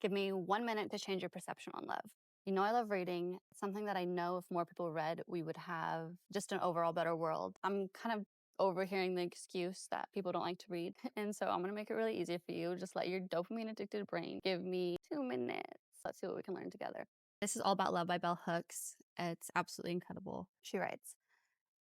Give me 1 minute to change your perception on love. You know, I love reading. It's something that I know if more people read, we would have just an overall better world. I'm kind of overhearing the excuse that people don't like to read. And so I'm going to make it really easy for you. Just let your dopamine addicted brain give me 2 minutes. Let's see what we can learn together. This is All About Love by Bell Hooks. It's absolutely incredible. She writes,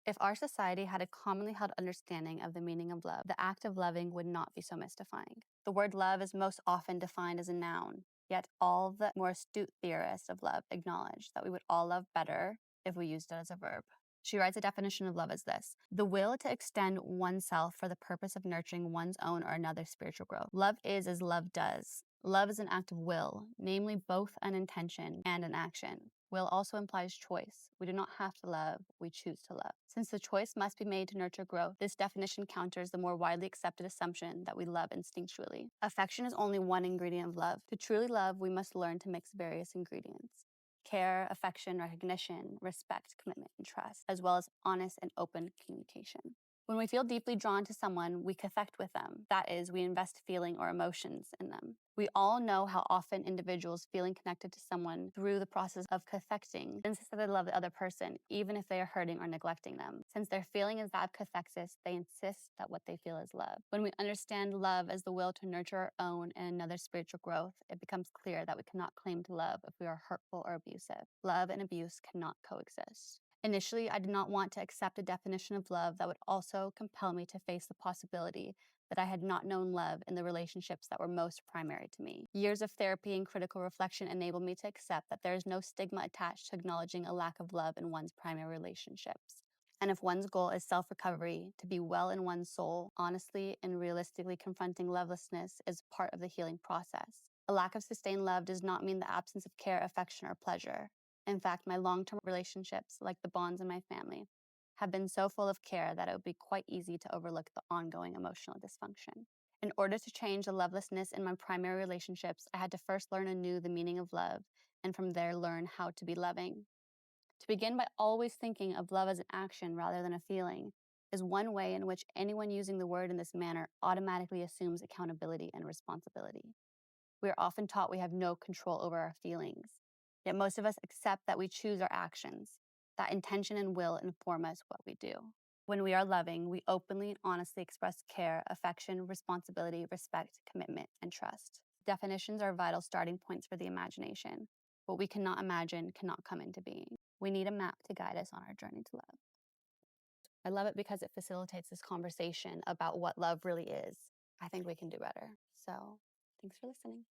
if our society had a commonly held understanding of the meaning of love, the act of loving would not be so mystifying. The word love is most often defined as a noun, yet all the more astute theorists of love acknowledge that we would all love better if we used it as a verb. She writes a definition of love as this: the will to extend oneself for the purpose of nurturing one's own or another's spiritual growth. Love is as love does. Love is an act of will, namely both an intention and an action. Will also implies choice. We do not have to love, we choose to love. Since the choice must be made to nurture growth, this definition counters the more widely accepted assumption that we love instinctually. Affection is only one ingredient of love. To truly love, we must learn to mix various ingredients: care, affection, recognition, respect, commitment, and trust, as well as honest and open communication. When we feel deeply drawn to someone, we cathect with them. That is, we invest feeling or emotions in them. We all know how often individuals feeling connected to someone through the process of cathecting insist that they love the other person, even if they are hurting or neglecting them. Since their feeling is that of cathexis, they insist that what they feel is love. When we understand love as the will to nurture our own and another's spiritual growth, it becomes clear that we cannot claim to love if we are hurtful or abusive. Love and abuse cannot coexist. Initially, I did not want to accept a definition of love that would also compel me to face the possibility that I had not known love in the relationships that were most primary to me. Years of therapy and critical reflection enabled me to accept that there is no stigma attached to acknowledging a lack of love in one's primary relationships. And if one's goal is self-recovery, to be well in one's soul, honestly and realistically confronting lovelessness is part of the healing process. A lack of sustained love does not mean the absence of care, affection, or pleasure. In fact, my long-term relationships, like the bonds in my family, have been so full of care that it would be quite easy to overlook the ongoing emotional dysfunction. In order to change the lovelessness in my primary relationships, I had to first learn anew the meaning of love, and from there learn how to be loving. To begin by always thinking of love as an action rather than a feeling is one way in which anyone using the word in this manner automatically assumes accountability and responsibility. We are often taught we have no control over our feelings, yet most of us accept that we choose our actions, that intention and will inform us what we do. When we are loving, we openly and honestly express care, affection, responsibility, respect, commitment, and trust. Definitions are vital starting points for the imagination. What we cannot imagine cannot come into being. We need a map to guide us on our journey to love. I love it because it facilitates this conversation about what love really is. I think we can do better. So, thanks for listening.